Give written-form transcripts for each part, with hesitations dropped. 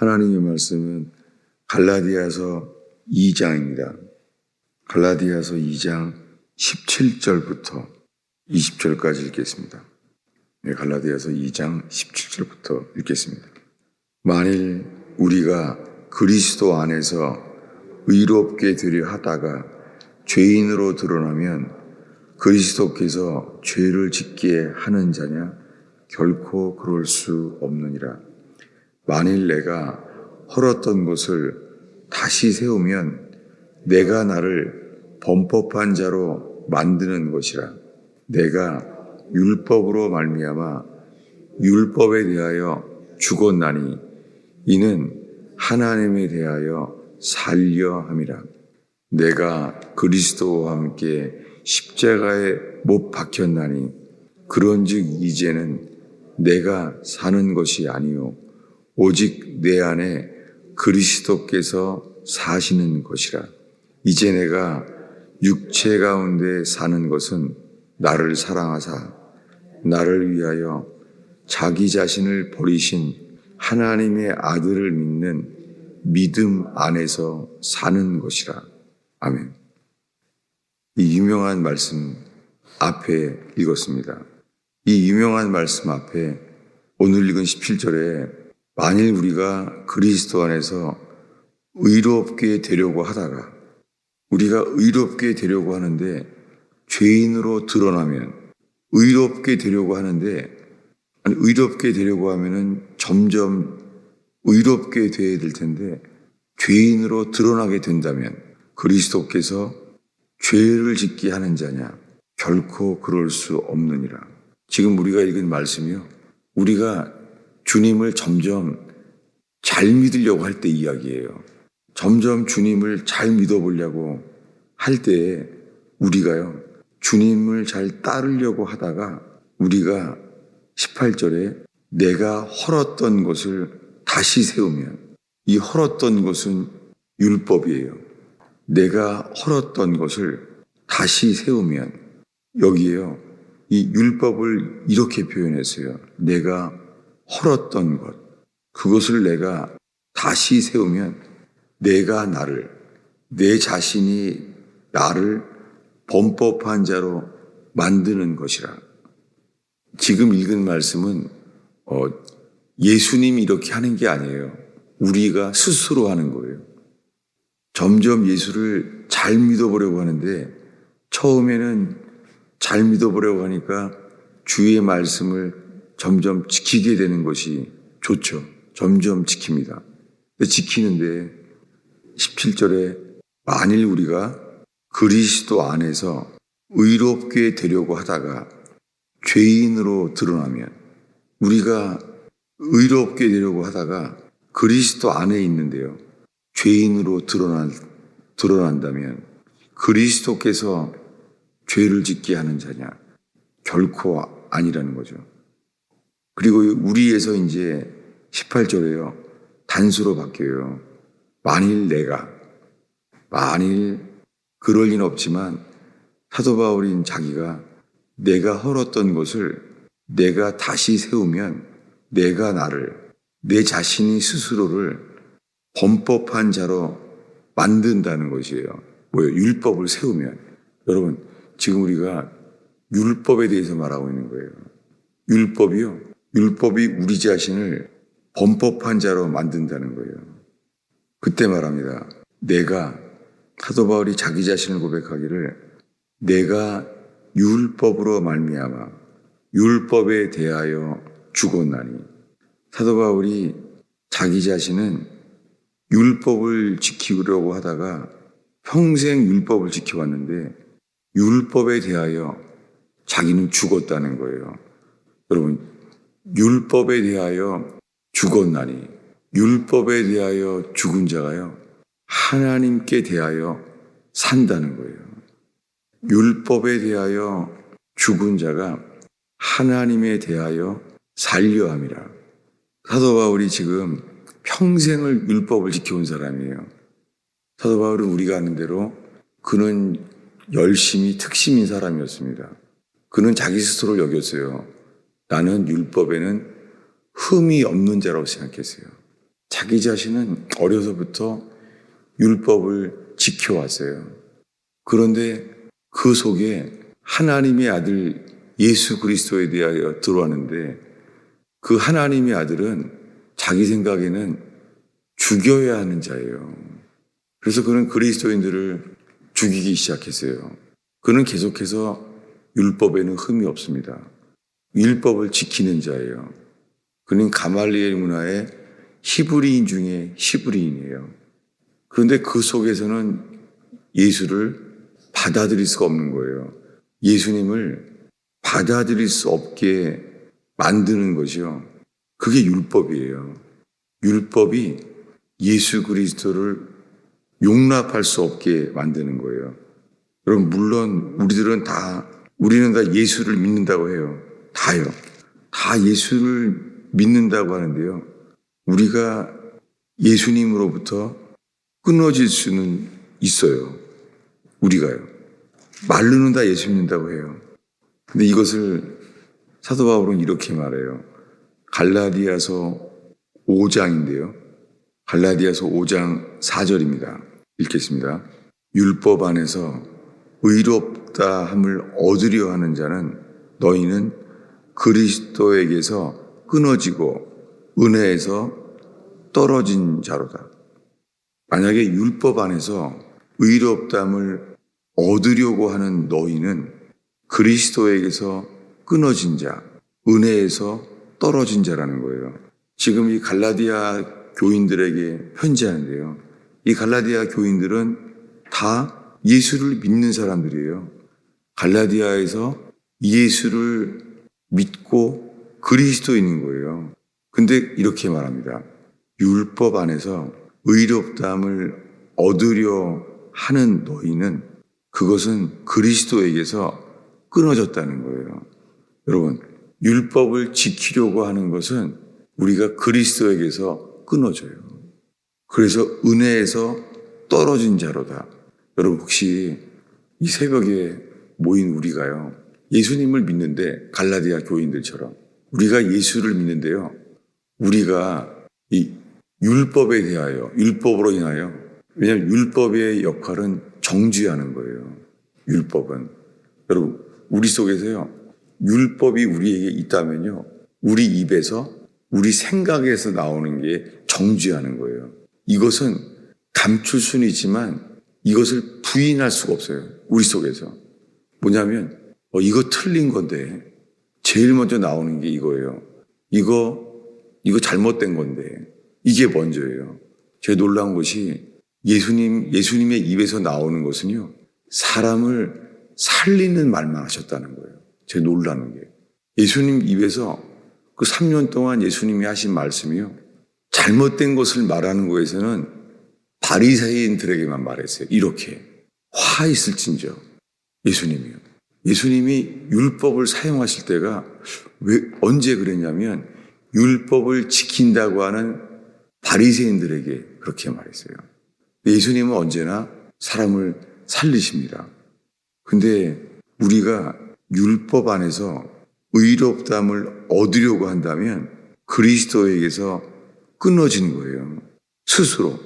하나님의 말씀은 갈라디아서 2장입니다. 갈라디아서 2장 17절부터 20절까지 읽겠습니다. 갈라디아서 2장 17절부터 읽겠습니다. 만일 우리가 그리스도 안에서 의롭게 되려 하다가 죄인으로 드러나면 그리스도께서 죄를 짓게 하는 자냐? 결코 그럴 수 없느니라. 만일 내가 헐었던 것을 다시 세우면 내가 나를 범법한 자로 만드는 것이라. 내가 율법으로 말미암아 율법에 대하여 죽었나니 이는 하나님에 대하여 살려 함이라. 내가 그리스도와 함께 십자가에 못 박혔나니 그런즉 이제는 내가 사는 것이 아니요 오직 내 안에 그리스도께서 사시는 것이라. 이제 내가 육체 가운데 사는 것은 나를 사랑하사 나를 위하여 자기 자신을 버리신 하나님의 아들을 믿는 믿음 안에서 사는 것이라. 아멘. 이 유명한 말씀 앞에 읽었습니다. 이 유명한 말씀 앞에 오늘 읽은 17절에 만일 우리가 그리스도 안에서 의롭게 되려고 하다가 우리가 의롭게 되려고 하는데 죄인으로 드러나면 의롭게 되려고 하는데 의롭게 되려고 하면은 점점 의롭게 되어야 될 텐데 죄인으로 드러나게 된다면 그리스도께서 죄를 짓게 하는 자냐? 결코 그럴 수 없느니라. 지금 우리가 읽은 말씀이요. 우리가 주님을 점점 잘 믿으려고 할 때 이야기예요. 점점 주님을 잘 믿어보려고 할 때에 우리가요. 주님을 잘 따르려고 하다가 우리가 18절에 내가 헐었던 것을 다시 세우면 이 헐었던 것은 율법이에요. 내가 헐었던 것을 다시 세우면 여기에요. 이 율법을 이렇게 표현했어요. 내가 헐었던 것, 그것을 내가 다시 세우면 내가 나를, 내 자신이 나를 범법한 자로 만드는 것이라. 지금 읽은 말씀은 예수님이 이렇게 하는 게 아니에요. 우리가 스스로 하는 거예요. 점점 예수를 잘 믿어보려고 하는데 처음에는 잘 믿어보려고 하니까 주의 말씀을 점점 지키게 되는 것이 좋죠. 점점 지킵니다. 지키는데 17절에 만일 우리가 그리스도 안에서 의롭게 되려고 하다가 죄인으로 드러나면 우리가 의롭게 되려고 하다가 그리스도 안에 있는데요. 죄인으로 드러난다면 그리스도께서 죄를 짓게 하는 자냐? 결코 아니라는 거죠. 그리고 우리에서 이제 18절에요. 단수로 바뀌어요. 만일 그럴 리는 없지만 사도 바울인 자기가 내가 헐었던 것을 내가 다시 세우면 내가 나를, 내 자신이 스스로를 범법한 자로 만든다는 것이에요. 뭐예요? 율법을 세우면. 여러분, 지금 우리가 율법에 대해서 말하고 있는 거예요. 율법이요. 율법이 우리 자신을 범법한 자로 만든다는 거예요. 그때 말합니다. 사도 바울이 자기 자신을 고백하기를 내가 율법으로 말미암아 율법에 대하여 죽었나니. 사도 바울이 자기 자신은 율법을 지키려고 하다가 평생 율법을 지켜왔는데 율법에 대하여 자기는 죽었다는 거예요. 여러분, 율법에 대하여 죽었나니 율법에 대하여 죽은 자가요. 하나님께 대하여 산다는 거예요. 율법에 대하여 죽은 자가 하나님에 대하여 살려 함이라. 사도 바울이 지금 평생을 율법을 지켜온 사람이에요. 사도 바울은 우리가 아는 대로 그는 열심히 특심인 사람이었습니다. 그는 자기 스스로를 여겼어요. 나는 율법에는 흠이 없는 자라고 생각했어요. 자기 자신은 어려서부터 율법을 지켜왔어요. 그런데 그 속에 하나님의 아들 예수 그리스도에 대하여 들어왔는데 그 하나님의 아들은 자기 생각에는 죽여야 하는 자예요. 그래서 그는 그리스도인들을 죽이기 시작했어요. 그는 계속해서 율법에는 흠이 없습니다. 율법을 지키는 자예요. 그는 가말리엘 문화의 히브리인 중에 히브리인이에요. 그런데 그 속에서는 예수를 받아들일 수가 없는 거예요. 예수님을 받아들일 수 없게 만드는 것이요. 그게 율법이에요. 율법이 예수 그리스도를 용납할 수 없게 만드는 거예요. 여러분, 물론 우리는 다 예수를 믿는다고 해요. 다요. 다 예수를 믿는다고 하는데요. 우리가 예수님으로부터 끊어질 수는 있어요. 우리가요. 말로는 다 예수 믿는다고 해요. 근데 이것을 사도 바울은 이렇게 말해요. 갈라디아서 5장인데요. 갈라디아서 5장 4절입니다. 읽겠습니다. 율법 안에서 의롭다 함을 얻으려 하는 자는 너희는 그리스도에게서 끊어지고 은혜에서 떨어진 자로다. 만약에 율법 안에서 의롭다함을 얻으려고 하는 너희는 그리스도에게서 끊어진 자, 은혜에서 떨어진 자라는 거예요. 지금 이 갈라디아 교인들에게 편지하는데요. 이 갈라디아 교인들은 다 예수를 믿는 사람들이에요. 갈라디아에서 예수를 믿고 그리스도인인 거예요. 근데 이렇게 말합니다. 율법 안에서 의롭다함을 얻으려 하는 너희는 그것은 그리스도에게서 끊어졌다는 거예요. 여러분, 율법을 지키려고 하는 것은 우리가 그리스도에게서 끊어져요. 그래서 은혜에서 떨어진 자로다. 여러분, 혹시 이 새벽에 모인 우리가요, 예수님을 믿는데 갈라디아 교인들처럼 우리가 예수를 믿는데요, 우리가 이 율법에 대하여, 율법으로 인하여, 왜냐하면 율법의 역할은 정죄하는 거예요. 율법은. 여러분, 우리 속에서요, 율법이 우리에게 있다면요, 우리 입에서, 우리 생각에서 나오는 게 정죄하는 거예요. 이것은 감출 수는 있지만 이것을 부인할 수가 없어요. 우리 속에서. 뭐냐면, 이거 틀린 건데, 제일 먼저 나오는 게 이거예요. 이거 잘못된 건데, 이게 먼저예요. 제가 놀라운 것이 예수님의 입에서 나오는 것은요, 사람을 살리는 말만 하셨다는 거예요. 제가 놀라는 게. 예수님 입에서 그 3년 동안 예수님이 하신 말씀이요, 잘못된 것을 말하는 거에서는 바리새인들에게만 말했어요. 이렇게. 화 있을진저. 예수님이요. 예수님이 율법을 사용하실 때가 언제 그랬냐면 율법을 지킨다고 하는 바리새인들에게 그렇게 말했어요. 예수님은 언제나 사람을 살리십니다. 근데 우리가 율법 안에서 의롭다함을 얻으려고 한다면 그리스도에게서 끊어진 거예요. 스스로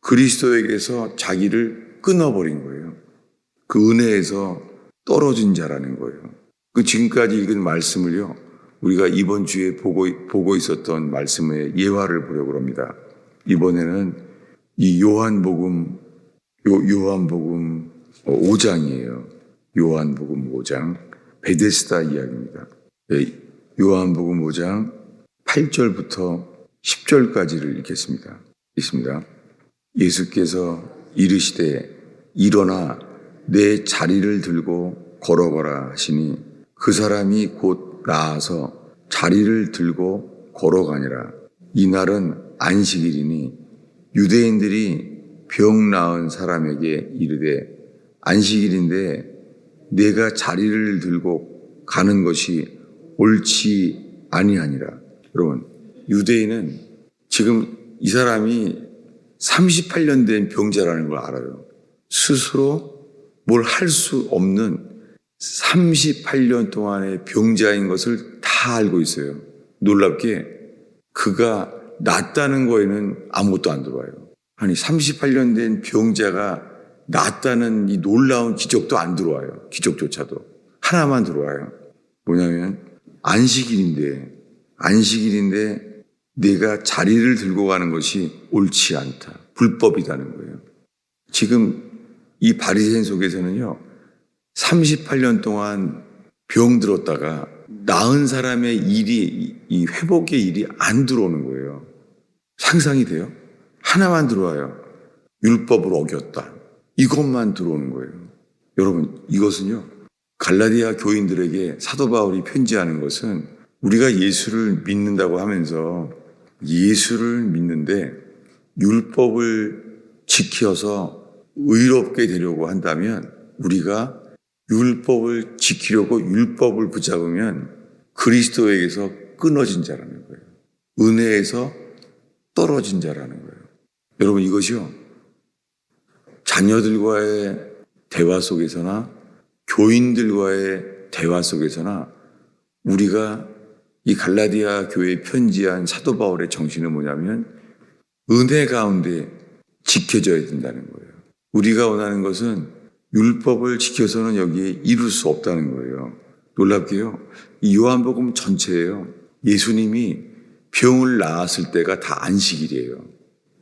그리스도에게서 자기를 끊어버린 거예요. 그 은혜에서 떨어진 자라는 거예요. 그 지금까지 읽은 말씀을요, 우리가 이번 주에 보고 있었던 말씀의 예화를 보려고 합니다. 이번에는 이 요한복음 5장이에요. 요한복음 5장 베데스다 이야기입니다. 요한복음 5장 8절부터 10절까지를 읽겠습니다. 있습니다. 예수께서 이르시되 일어나 내 자리를 들고 걸어가라 하시니 그 사람이 곧 나아서 자리를 들고 걸어가니라. 이날은 안식일이니 유대인들이 병 나은 사람에게 이르되 안식일인데 내가 자리를 들고 가는 것이 옳지 아니하니라. 여러분, 유대인은 지금 이 사람이 38년 된 병자라는 걸 알아요. 스스로 뭘 할 수 없는 38년 동안의 병자인 것을 다 알고 있어요. 놀랍게 그가 낫다는 거에는 아무것도 안 들어와요. 아니 38년 된 병자가 낫다는 이 놀라운 기적도 안 들어와요. 기적조차도. 하나만 들어와요. 뭐냐면 안식일인데 내가 자리를 들고 가는 것이 옳지 않다. 불법이라는 거예요. 지금 이 바리새인 속에서는요. 38년 동안 병 들었다가 나은 사람의 일이, 이 회복의 일이 안 들어오는 거예요. 상상이 돼요? 하나만 들어와요. 율법을 어겼다. 이것만 들어오는 거예요. 여러분, 이것은요. 갈라디아 교인들에게 사도 바울이 편지하는 것은 우리가 예수를 믿는다고 하면서 예수를 믿는데 율법을 지켜서 의롭게 되려고 한다면 우리가 율법을 지키려고 율법을 붙잡으면 그리스도에게서 끊어진 자라는 거예요. 은혜에서 떨어진 자라는 거예요. 여러분 이것이요. 자녀들과의 대화 속에서나 교인들과의 대화 속에서나 우리가 이 갈라디아 교회에 편지한 사도 바울의 정신은 뭐냐면 은혜 가운데 지켜져야 된다는 거예요. 우리가 원하는 것은 율법을 지켜서는 여기에 이룰 수 없다는 거예요. 놀랍게요. 이 요한복음 전체예요. 예수님이 병을 나았을 때가 다 안식일이에요.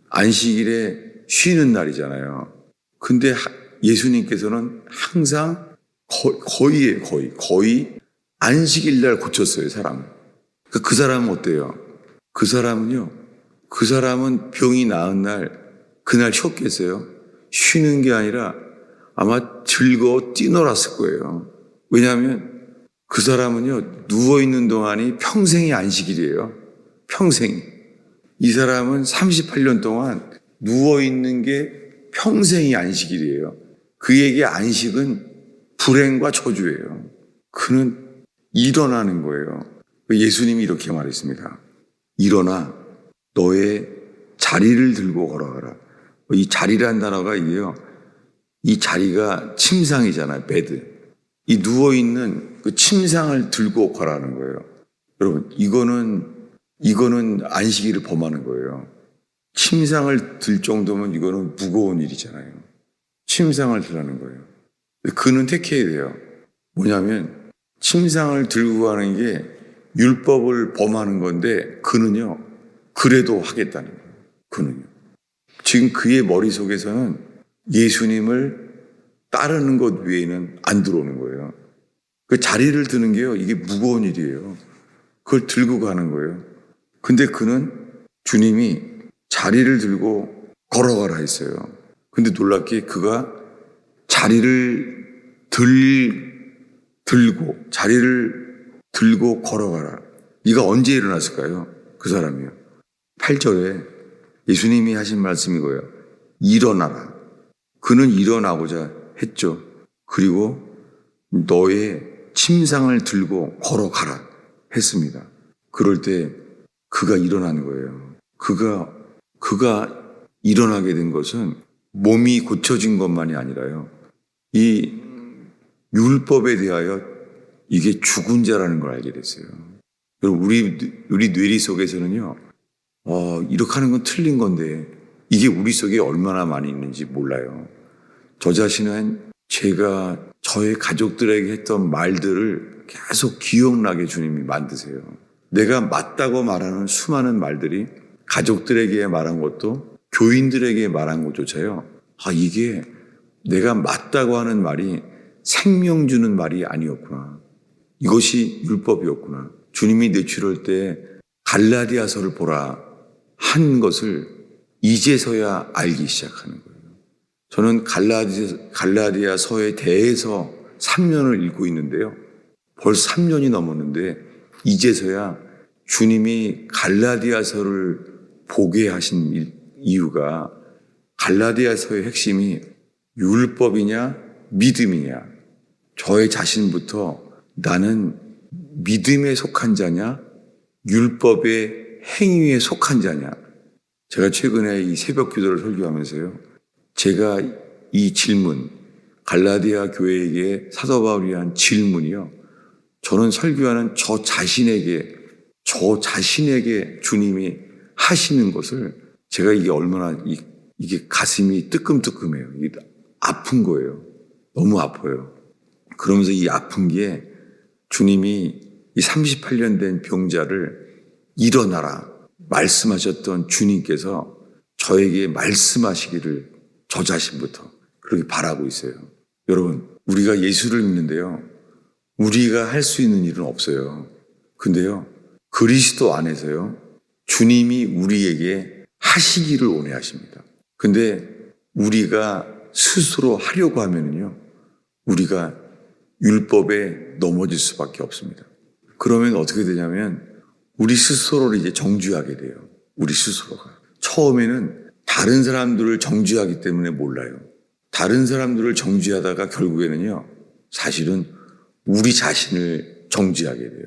안식일에 쉬는 날이잖아요. 근데 예수님께서는 항상 거의 안식일 날 고쳤어요, 사람. 그 사람은 어때요? 그 사람은 병이 나은 날, 그날 쉬었겠어요? 쉬는 게 아니라 아마 즐거워 뛰놀았을 거예요. 왜냐하면 그 사람은요, 누워있는 동안이 평생이 안식일이에요. 평생. 이 사람은 38년 동안 누워있는 게 평생이 안식일이에요. 그에게 안식은 불행과 저주예요. 그는 일어나는 거예요. 예수님이 이렇게 말했습니다. 일어나 너의 자리를 들고 걸어가라. 이 자리라는 단어가 이게요. 이 자리가 침상이잖아요. 베드. 이 누워있는 그 침상을 들고 가라는 거예요. 여러분 이거는 안식일을 범하는 거예요. 침상을 들 정도면 이거는 무거운 일이잖아요. 침상을 들라는 거예요. 그는 택해야 돼요. 뭐냐면 침상을 들고 가는 게 율법을 범하는 건데 그는요. 그래도 하겠다는 거예요. 그는요. 지금 그의 머릿속에서는 예수님을 따르는 것 외에는 안 들어오는 거예요. 그 자리를 드는 게요. 이게 무거운 일이에요. 그걸 들고 가는 거예요. 근데 그는 주님이 자리를 들고 걸어가라 했어요. 근데 놀랍게 그가 자리를 들고 걸어가라. 이가 언제 일어났을까요? 그 사람이요. 8절에 예수님이 하신 말씀이 거예요. 일어나라. 그는 일어나고자 했죠. 그리고 너의 침상을 들고 걸어가라 했습니다. 그럴 때 그가 일어나는 거예요. 그가 일어나게 된 것은 몸이 고쳐진 것만이 아니라요. 이 율법에 대하여 이게 죽은 자라는 걸 알게 됐어요. 여러분 우리 뇌리 속에서는요. 이렇게 하는 건 틀린 건데 이게 우리 속에 얼마나 많이 있는지 몰라요. 저 자신은 제가 저의 가족들에게 했던 말들을 계속 기억나게 주님이 만드세요. 내가 맞다고 말하는 수많은 말들이 가족들에게 말한 것도 교인들에게 말한 것조차요. 이게 내가 맞다고 하는 말이 생명 주는 말이 아니었구나. 이것이 율법이었구나. 주님이 내추럴 때 갈라디아서를 보라 한 것을 이제서야 알기 시작하는 거예요. 저는 갈라디아서에 대해서 3년을 읽고 있는데요. 벌써 3년이 넘었는데 이제서야 주님이 갈라디아서를 보게 하신 이유가 갈라디아서의 핵심이 율법이냐 믿음이냐, 저의 자신부터 나는 믿음에 속한 자냐 율법의 행위에 속한 자냐. 제가 최근에 이 새벽 기도를 설교하면서요, 제가 이 질문, 갈라디아 교회에게 사도 바울이 한 질문이요, 저는 설교하는 저 자신에게 주님이 하시는 것을 제가 이게 얼마나 이게 가슴이 뜨끔뜨끔해요. 이게 아픈 거예요. 너무 아파요. 그러면서 이 아픈 게 주님이 이 38년 된 병자를 일어나라 말씀하셨던 주님께서 저에게 말씀하시기를 저 자신부터 그렇게 바라고 있어요. 여러분, 우리가 예수를 믿는데요. 우리가 할 수 있는 일은 없어요. 근데요, 그리스도 안에서요, 주님이 우리에게 하시기를 원해하십니다. 근데 우리가 스스로 하려고 하면은요, 우리가 율법에 넘어질 수밖에 없습니다. 그러면 어떻게 되냐면 우리 스스로를 이제 정죄하게 돼요. 우리 스스로가. 처음에는 다른 사람들을 정죄하기 때문에 몰라요. 다른 사람들을 정죄하다가 결국에는요, 사실은 우리 자신을 정죄하게 돼요.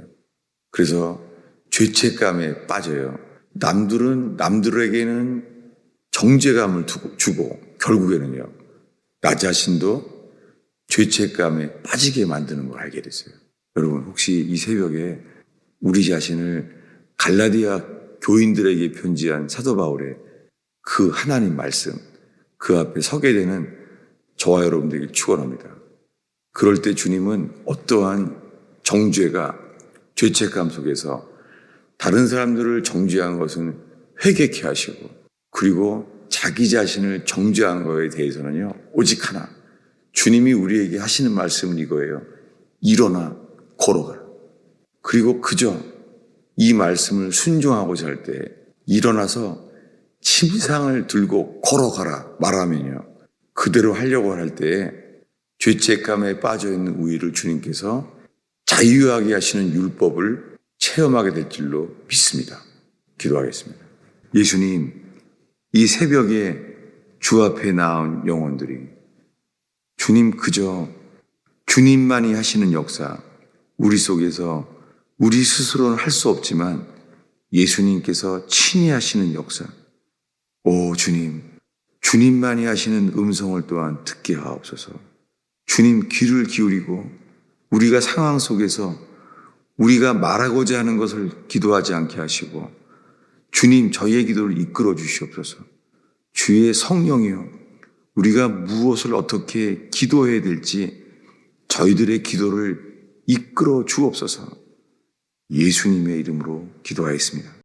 그래서 죄책감에 빠져요. 남들에게는 정죄감을 주고 결국에는요, 나 자신도 죄책감에 빠지게 만드는 걸 알게 됐어요. 여러분, 혹시 이 새벽에 우리 자신을 갈라디아 교인들에게 편지한 사도 바울의 그 하나님 말씀, 그 앞에 서게 되는 저와 여러분들에게 축원합니다. 그럴 때 주님은 어떠한 정죄가 죄책감 속에서 다른 사람들을 정죄한 것은 회개케 하시고, 그리고 자기 자신을 정죄한 것에 대해서는요, 오직 하나, 주님이 우리에게 하시는 말씀은 이거예요. 일어나 걸어가라. 그리고 그저 이 말씀을 순종하고자 할 때 일어나서 침상을 들고 걸어가라 말하면요, 그대로 하려고 할 때에 죄책감에 빠져있는 우리를 주님께서 자유하게 하시는 율법을 체험하게 될 줄로 믿습니다. 기도하겠습니다. 예수님, 이 새벽에 주 앞에 나온 영혼들이 주님, 그저 주님만이 하시는 역사, 우리 속에서 우리 스스로는 할 수 없지만 예수님께서 친히 하시는 역사, 오 주님, 주님만이 하시는 음성을 또한 듣게 하옵소서. 주님, 귀를 기울이고 우리가 상황 속에서 우리가 말하고자 하는 것을 기도하지 않게 하시고, 주님, 저희의 기도를 이끌어 주시옵소서. 주의 성령이여, 우리가 무엇을 어떻게 기도해야 될지 저희들의 기도를 이끌어 주옵소서. 예수님의 이름으로 기도하였습니다.